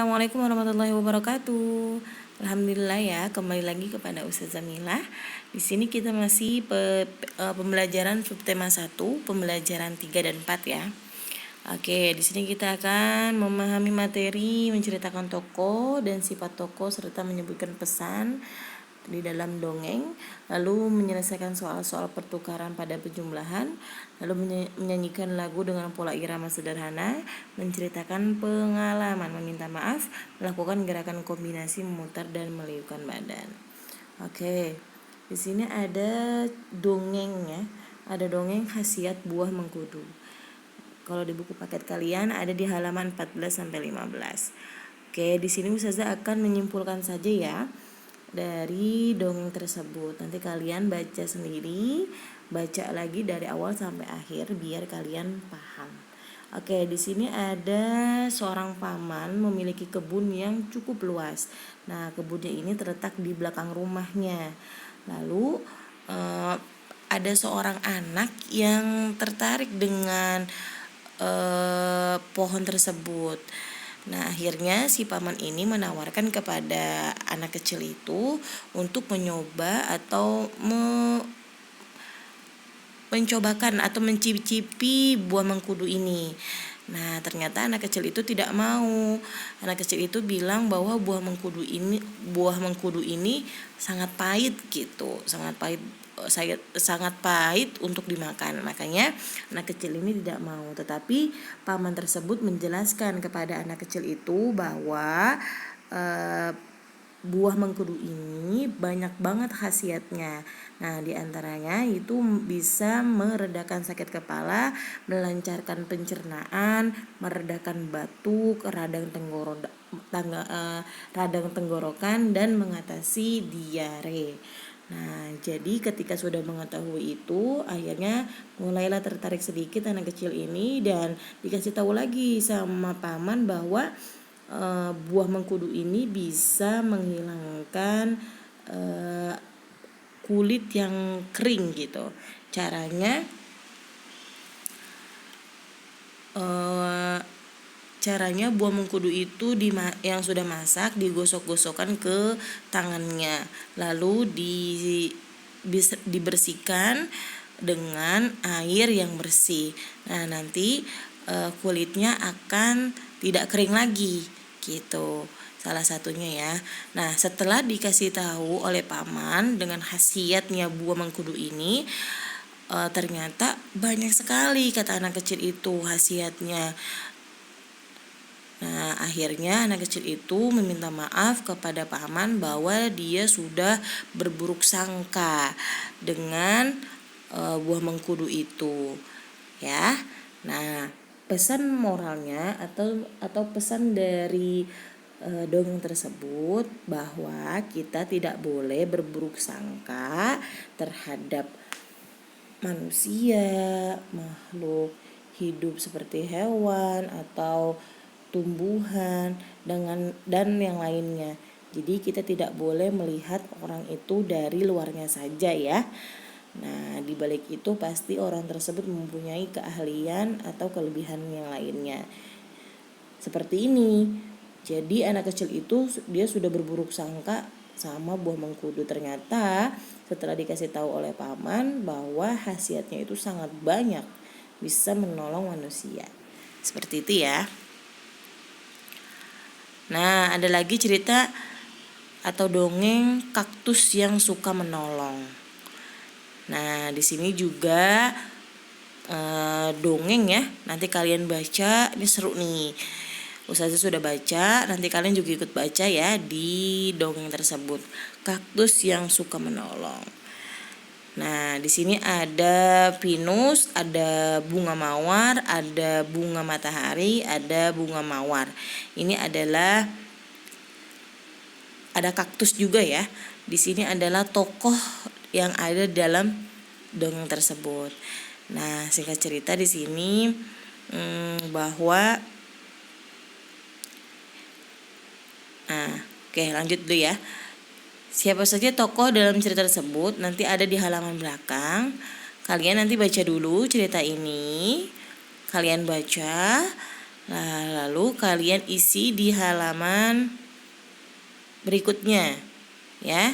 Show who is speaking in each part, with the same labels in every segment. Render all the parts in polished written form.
Speaker 1: Assalamualaikum warahmatullahi wabarakatuh. Alhamdulillah ya, kembali lagi kepada Ustazah Mila. Di sini kita masih pembelajaran subtema 1, pembelajaran 3 dan 4 ya. Oke, di sini kita akan memahami materi, menceritakan tokoh dan sifat tokoh serta menyebutkan pesan di dalam dongeng, lalu menyelesaikan soal-soal pertukaran pada penjumlahan, lalu menyanyikan lagu dengan pola irama sederhana, menceritakan pengalaman meminta maaf, melakukan gerakan kombinasi memutar dan meliukan badan. Oke, di sini ada dongeng ya, ada dongeng khasiat buah mengkudu. Kalau di buku paket kalian ada di halaman 14 sampai 15. Oke, di sini Ustazah akan menyimpulkan saja ya dari dongeng tersebut. Nanti kalian baca sendiri, baca lagi dari awal sampai akhir biar kalian paham. Oke, di sini ada seorang paman memiliki kebun yang cukup luas. Nah, kebunnya ini terletak di belakang rumahnya. Lalu ada seorang anak yang tertarik dengan pohon tersebut. Nah, akhirnya si paman ini menawarkan kepada anak kecil itu untuk mencoba atau mencobakan atau mencicipi buah mengkudu ini. Nah, ternyata anak kecil itu tidak mau. Anak kecil itu bilang bahwa buah mengkudu ini sangat pahit gitu, sangat pahit untuk dimakan. Makanya anak kecil ini tidak mau. Tetapi paman tersebut menjelaskan kepada anak kecil itu bahwa buah mengkudu ini banyak banget khasiatnya. Nah, diantaranya itu bisa meredakan sakit kepala, melancarkan pencernaan, meredakan batuk, radang tenggorokan, dan mengatasi diare. Nah, jadi ketika sudah mengetahui itu, akhirnya mulailah tertarik sedikit anak kecil ini dan dikasih tahu lagi sama paman bahwa buah mengkudu ini bisa menghilangkan kulit yang kering gitu. Caranya buah mengkudu itu yang sudah masak digosok-gosokkan ke tangannya, lalu dibersihkan dengan air yang bersih. Nah, nanti kulitnya akan tidak kering lagi gitu, salah satunya ya. Nah, setelah dikasih tahu oleh paman dengan khasiatnya buah mengkudu ini, ternyata banyak sekali kata anak kecil itu khasiatnya. Nah, akhirnya anak kecil itu meminta maaf kepada paman bahwa dia sudah berburuk sangka dengan buah mengkudu itu ya. Nah, pesan moralnya atau pesan dari dongeng tersebut bahwa kita tidak boleh berburuk sangka terhadap manusia, makhluk hidup seperti hewan atau tumbuhan dan yang lainnya. Jadi kita tidak boleh melihat orang itu dari luarnya saja ya. Nah, di balik itu pasti orang tersebut mempunyai keahlian atau kelebihan yang lainnya. Seperti ini. Jadi anak kecil itu dia sudah berburuk sangka sama buah mengkudu. Ternyata setelah dikasih tahu oleh paman bahwa khasiatnya itu sangat banyak, bisa menolong manusia. Seperti itu ya. Nah, ada lagi cerita atau dongeng kaktus yang suka menolong. Nah, di sini juga dongeng ya. Nanti kalian baca, ini seru nih. Ustazah sudah baca, nanti kalian juga ikut baca ya di dongeng tersebut. Kaktus yang suka menolong. Nah, di sini ada pinus, ada bunga mawar, ada bunga matahari, ada bunga mawar. Ini adalah ada kaktus juga ya. Di sini adalah tokoh yang ada dalam dongeng tersebut. Nah, singkat cerita di sini bahwa lanjut dulu ya. Siapa saja tokoh dalam cerita tersebut nanti ada di halaman belakang. Kalian nanti baca dulu cerita ini. Kalian baca, Nah, lalu kalian isi di halaman berikutnya ya.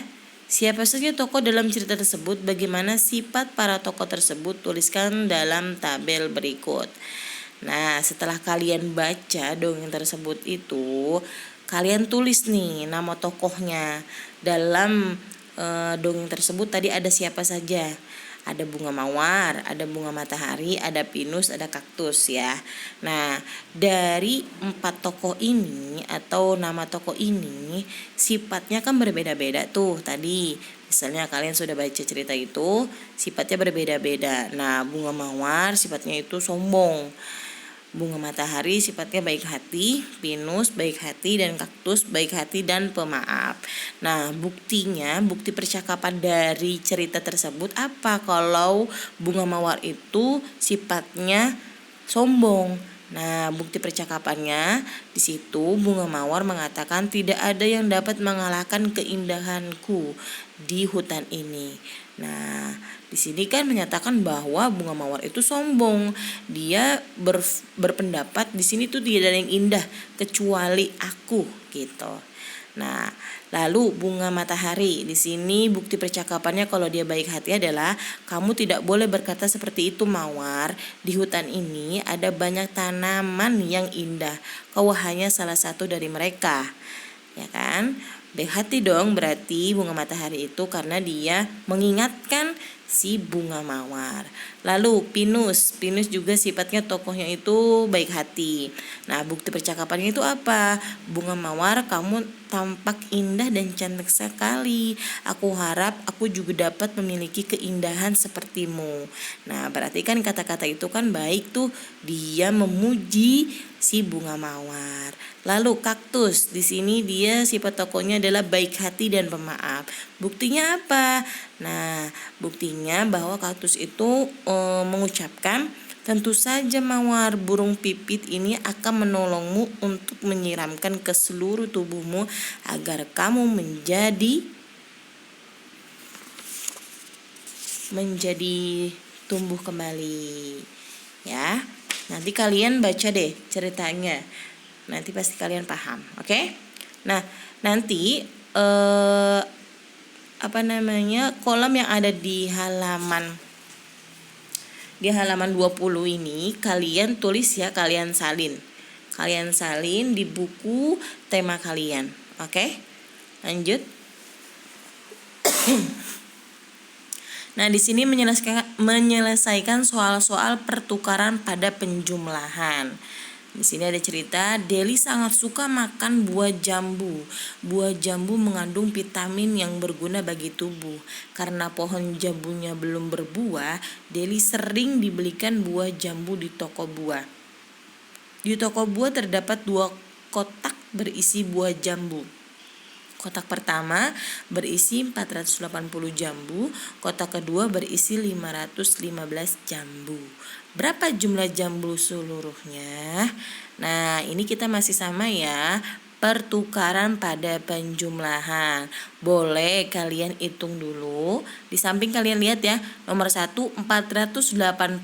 Speaker 1: Siapa saja tokoh dalam cerita tersebut, bagaimana sifat para tokoh tersebut, tuliskan dalam tabel berikut. Nah, setelah kalian baca dongeng tersebut itu, kalian tulis nih nama tokohnya. Dalam dongeng tersebut tadi ada siapa saja. Ada bunga mawar, ada bunga matahari, ada pinus, ada kaktus ya. Nah, dari 4 tokoh ini atau nama tokoh ini sifatnya kan berbeda-beda tuh tadi. Misalnya kalian sudah baca cerita itu, sifatnya berbeda-beda. Nah, bunga mawar sifatnya itu sombong. Bunga matahari sifatnya baik hati, pinus baik hati, dan kaktus baik hati dan pemaaf. Nah, bukti percakapan dari cerita tersebut apa kalau bunga mawar itu sifatnya sombong. Nah, bukti percakapannya di situ bunga mawar mengatakan tidak ada yang dapat mengalahkan keindahanku di hutan ini. Nah, di sini kan menyatakan bahwa bunga mawar itu sombong. Dia berpendapat di sini tuh tidak ada yang indah kecuali aku gitu. Nah, lalu bunga matahari di sini bukti percakapannya kalau dia baik hati adalah kamu tidak boleh berkata seperti itu mawar. Di hutan ini ada banyak tanaman yang indah. Kau hanya salah satu dari mereka. Ya kan? Baik hati dong berarti bunga matahari itu karena dia mengingatkan si bunga mawar. Lalu pinus juga sifatnya tokohnya itu baik hati. Nah, bukti percakapannya itu apa? Bunga mawar, kamu tampak indah dan cantik sekali. Aku harap aku juga dapat memiliki keindahan sepertimu. Nah, berarti kan kata-kata itu kan baik tuh, dia memuji si bunga mawar. Lalu kaktus, di sini dia sifat tokohnya adalah baik hati dan pemaaf. Buktinya apa? Nah, buktinya bahwa kaktus itu mengucapkan, tentu saja mawar, burung pipit ini akan menolongmu untuk menyiramkan ke seluruh tubuhmu agar kamu menjadi tumbuh kembali. Ya, nanti kalian baca deh ceritanya. Nanti pasti kalian paham, oke? Nah, nanti kolom yang ada di halaman 20 ini kalian tulis ya, kalian salin di buku tema kalian, oke? Lanjut. Nah, di sini menyelesaikan soal-soal pertukaran pada penjumlahan. Di sini ada cerita, Deli sangat suka makan buah jambu. Buah jambu mengandung vitamin yang berguna bagi tubuh. Karena pohon jambunya belum berbuah, Deli sering dibelikan buah jambu di toko buah. Di toko buah terdapat 2 kotak berisi buah jambu. Kotak pertama berisi 480 jambu, kotak kedua berisi 515 jambu. Berapa jumlah jambu seluruhnya? Nah, ini kita masih sama ya, pertukaran pada penjumlahan. Boleh kalian hitung dulu. Di samping kalian lihat ya, nomor 1 480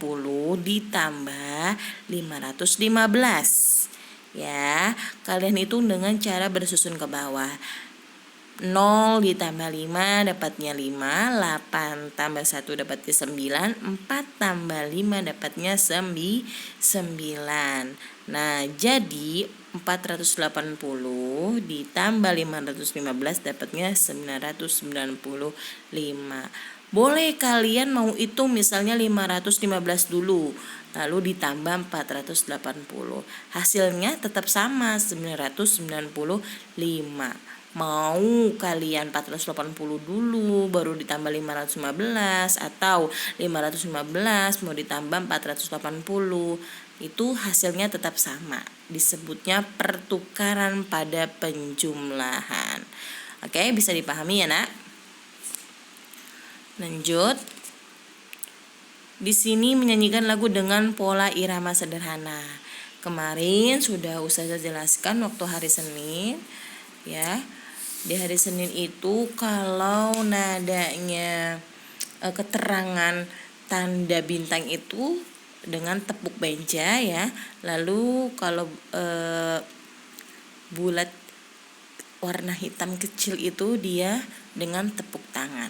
Speaker 1: ditambah 515. Ya, kalian hitung dengan cara bersusun ke bawah. 0 ditambah 5 dapatnya 5, 8 tambah 1 dapatnya 9, 4 tambah 5 dapatnya 9. Nah, jadi 480 ditambah 515 dapatnya 995. Boleh kalian mau hitung misalnya 515 dulu, lalu ditambah 480. Hasilnya tetap sama, 995. Mau kalian 480 dulu baru ditambah 515 atau 515 mau ditambah 480, itu hasilnya tetap sama. Disebutnya pertukaran pada penjumlahan. Oke, bisa dipahami ya, Nak? Lanjut. Di sini menyanyikan lagu dengan pola irama sederhana. Kemarin sudah Ustazah jelaskan waktu hari Senin, ya. Di hari Senin itu kalau nadanya keterangan tanda bintang itu dengan tepuk meja ya. Lalu kalau bulat warna hitam kecil itu dia dengan tepuk tangan.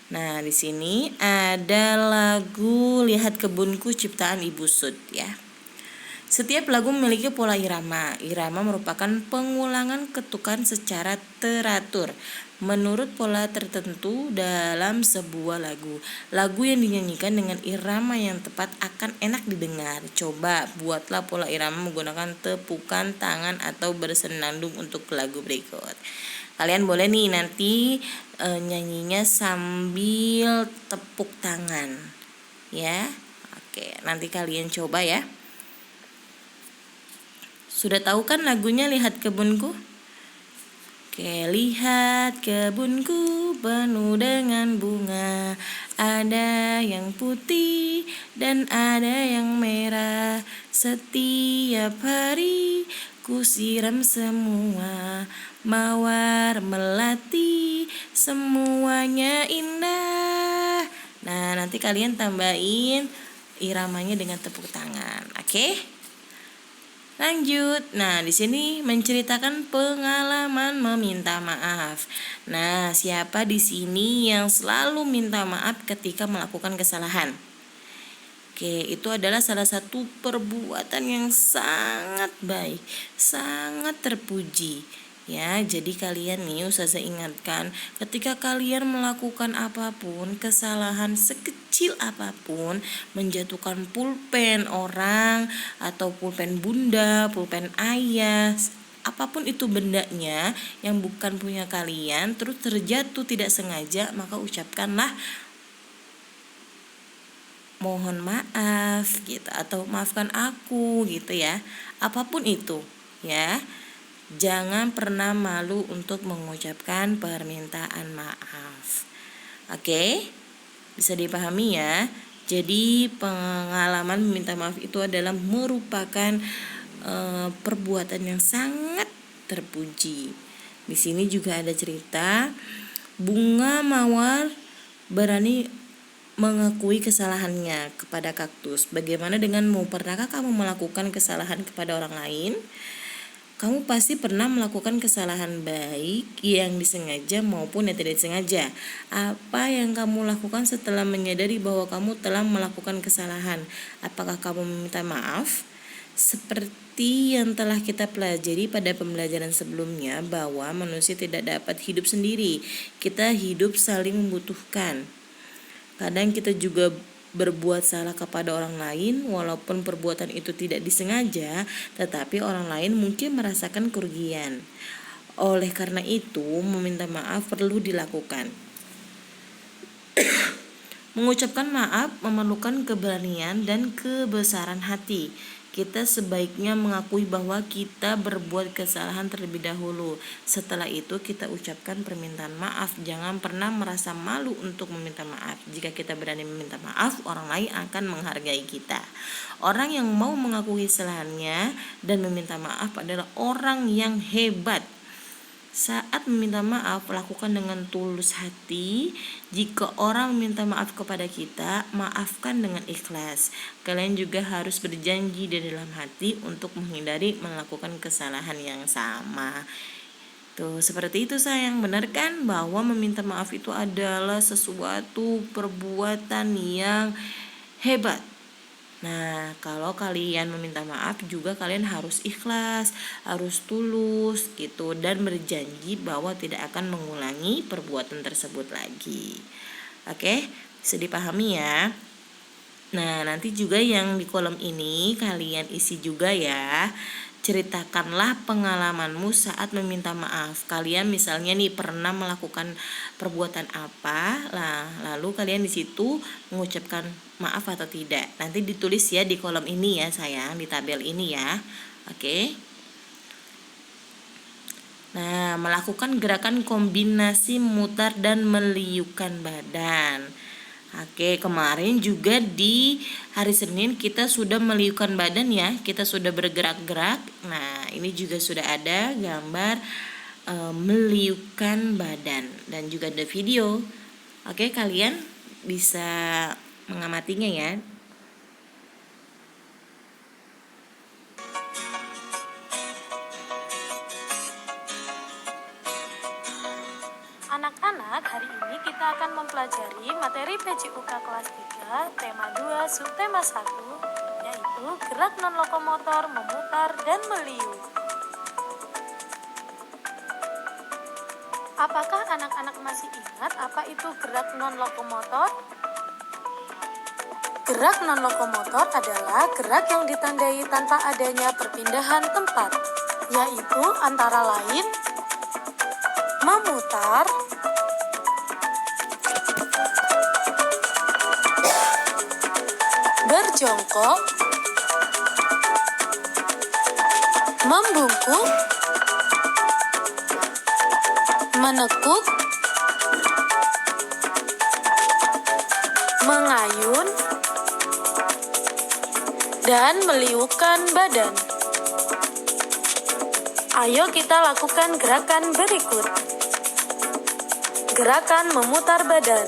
Speaker 1: Nah, di sini ada lagu Lihat Kebunku ciptaan Ibu Sud ya. Setiap lagu memiliki pola irama. Irama merupakan pengulangan ketukan secara teratur menurut pola tertentu dalam sebuah lagu. Lagu yang dinyanyikan dengan irama yang tepat akan enak didengar. Coba buatlah pola irama menggunakan tepukan tangan atau bersenandung untuk lagu berikut. Kalian boleh nih nanti nyanyinya sambil tepuk tangan ya. Oke, nanti kalian coba ya. Sudah tahu kan lagunya Lihat Kebunku? Oke, lihat kebunku penuh dengan bunga. Ada yang putih dan ada yang merah. Setiap hari ku siram semua. Mawar melati semuanya indah. Nah, nanti kalian tambahin iramanya dengan tepuk tangan. Oke? Lanjut. Nah, di sini menceritakan pengalaman meminta maaf. Nah, siapa di sini yang selalu minta maaf ketika melakukan kesalahan? Oke, itu adalah salah satu perbuatan yang sangat baik, sangat terpuji. Ya, jadi kalian nih Ustazah ingatkan, ketika kalian melakukan apapun, kesalahan sekecil apapun, menjatuhkan pulpen orang atau pulpen bunda, pulpen ayah, apapun itu bendanya yang bukan punya kalian, terus terjatuh tidak sengaja, maka ucapkanlah mohon maaf gitu, atau maafkan aku gitu ya. Apapun itu ya. Jangan pernah malu untuk mengucapkan permintaan maaf. Oke? Bisa dipahami ya. Jadi pengalaman meminta maaf itu adalah merupakan perbuatan yang sangat terpuji. Di sini juga ada cerita bunga mawar berani mengakui kesalahannya kepada kaktus. Bagaimana denganmu? Pernahkah kamu melakukan kesalahan kepada orang lain? Kamu pasti pernah melakukan kesalahan baik yang disengaja maupun yang tidak disengaja. Apa yang kamu lakukan setelah menyadari bahwa kamu telah melakukan kesalahan? Apakah kamu meminta maaf? Seperti yang telah kita pelajari pada pembelajaran sebelumnya bahwa manusia tidak dapat hidup sendiri. Kita hidup saling membutuhkan. Kadang kita juga berbuat salah kepada orang lain walaupun perbuatan itu tidak disengaja, tetapi orang lain mungkin merasakan kerugian. Oleh karena itu, meminta maaf perlu dilakukan. Mengucapkan maaf memerlukan keberanian dan kebesaran hati. Kita sebaiknya mengakui bahwa kita berbuat kesalahan terlebih dahulu. Setelah itu kita ucapkan permintaan maaf. Jangan pernah merasa malu untuk meminta maaf. Jika kita berani meminta maaf, orang lain akan menghargai kita. Orang yang mau mengakui kesalahannya dan meminta maaf adalah orang yang hebat. Saat meminta maaf, lakukan dengan tulus hati. Jika orang meminta maaf kepada kita, maafkan dengan ikhlas. Kalian juga harus berjanji di dalam hati untuk menghindari melakukan kesalahan yang sama. Tuh, seperti itu sayang, benar kan? Bahwa meminta maaf itu adalah sesuatu perbuatan yang hebat. Nah, kalau kalian meminta maaf juga kalian harus ikhlas, harus tulus gitu, dan berjanji bahwa tidak akan mengulangi perbuatan tersebut lagi. Oke, bisa dipahami ya. Nah, nanti juga yang di kolom ini kalian isi juga ya. Ceritakanlah pengalamanmu saat meminta maaf. Kalian misalnya nih pernah melakukan perbuatan apa, lalu kalian di situ mengucapkan maaf atau tidak. Nanti ditulis ya di kolom ini ya sayang, di tabel ini ya. Oke. Nah, melakukan gerakan kombinasi memutar dan meliukkan badan. Oke, kemarin juga di hari Senin kita sudah meliukkan badan ya, kita sudah bergerak-gerak. Nah, ini juga sudah ada gambar meliukkan badan dan juga ada video. Oke, kalian bisa mengamatinya ya.
Speaker 2: anak-anak, hari ini kita akan mempelajari materi PJUK kelas 3, tema 2, subtema 1, yaitu gerak non-lokomotor, memutar, dan meliuk. Apakah anak-anak masih ingat apa itu gerak non-lokomotor? Gerak non-lokomotor adalah gerak yang ditandai tanpa adanya perpindahan tempat, yaitu antara lain memutar, berjongkok, membungkuk, menekuk, mengayun, dan meliukkan badan. Ayo kita lakukan gerakan berikut. Gerakan memutar badan.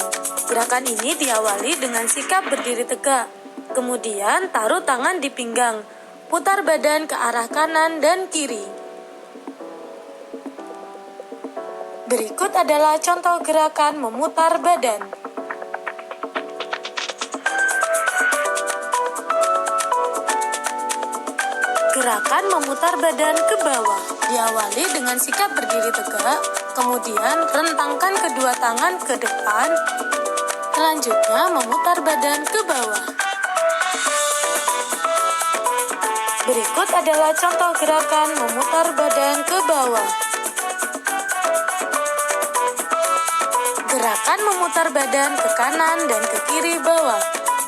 Speaker 2: Gerakan ini diawali dengan sikap berdiri tegak. Kemudian taruh tangan di pinggang. Putar badan ke arah kanan dan kiri. Berikut adalah contoh gerakan memutar badan. Gerakan memutar badan ke bawah diawali dengan sikap berdiri tegak, kemudian rentangkan kedua tangan ke depan, selanjutnya memutar badan ke bawah. Berikut adalah contoh gerakan memutar badan ke bawah. Gerakan memutar badan ke kanan dan ke kiri bawah.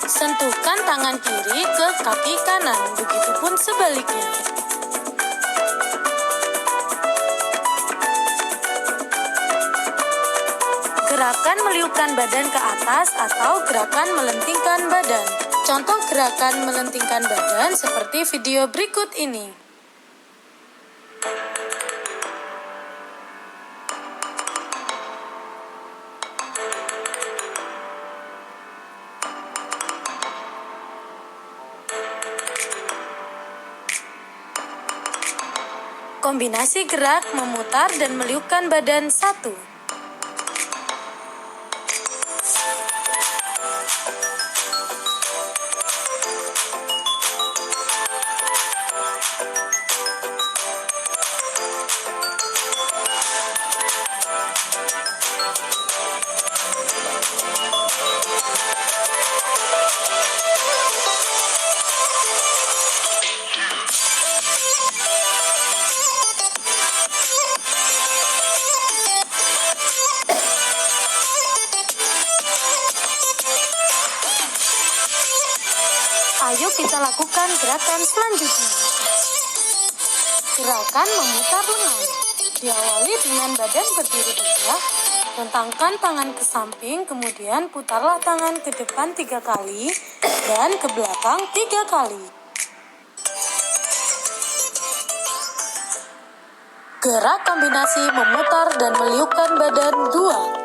Speaker 2: Sentuhkan tangan kiri ke kaki kanan, begitupun sebaliknya. Gerakan meliukkan badan ke atas atau gerakan melentingkan badan. Contoh gerakan melentingkan badan seperti video berikut ini. Kombinasi gerak memutar dan meliukkan badan 1. Ayo kita lakukan gerakan selanjutnya. Gerakan memutar lengan. Diawali dengan badan berdiri tegak, rentangkan tangan ke samping, kemudian putarlah tangan ke depan 3 kali dan ke belakang 3 kali. Gerak kombinasi memutar dan meliukkan badan 2.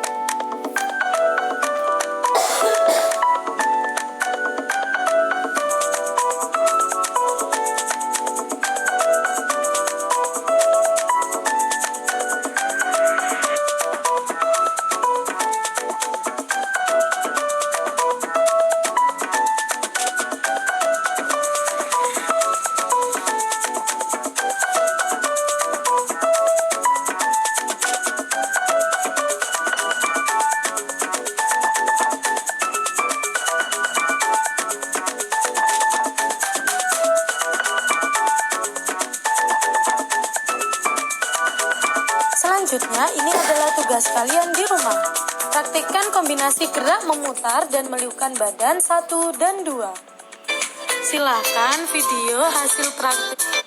Speaker 2: Selanjutnya, ini adalah tugas kalian di rumah. Praktikkan kombinasi gerak memutar dan meliukkan badan 1 dan 2. Silakan video hasil praktik.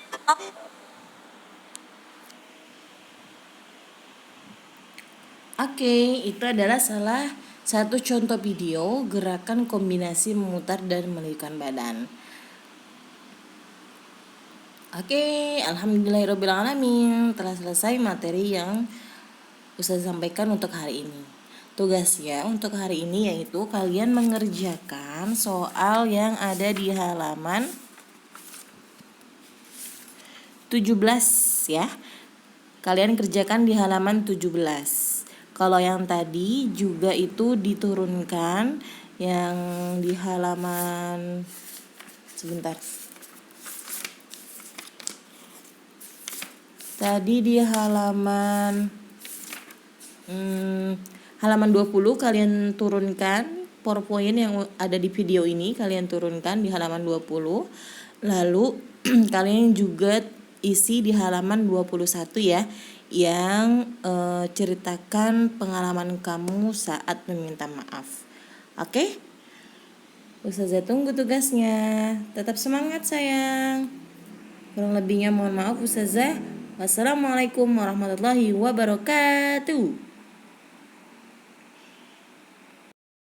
Speaker 1: Oke, itu adalah salah satu contoh video gerakan kombinasi memutar dan meliukkan badan. Oke, alhamdulillahirobbilalamin, telah selesai materi yang Ustaz sampaikan untuk hari ini. Tugasnya untuk hari ini yaitu kalian mengerjakan soal yang ada di halaman 17 ya. Kalian kerjakan di halaman 17. Kalau yang tadi juga itu diturunkan yang di halaman sebentar. Tadi di halaman 20 kalian turunkan PowerPoint yang ada di video ini, kalian turunkan di halaman 20. Lalu kalian juga isi di halaman 21 ya, yang ceritakan pengalaman kamu saat meminta maaf. Oke? Ustazah tunggu tugasnya. Tetap semangat sayang. Kurang lebihnya mohon maaf Ustazah. Wassalamualaikum warahmatullahi wabarakatuh.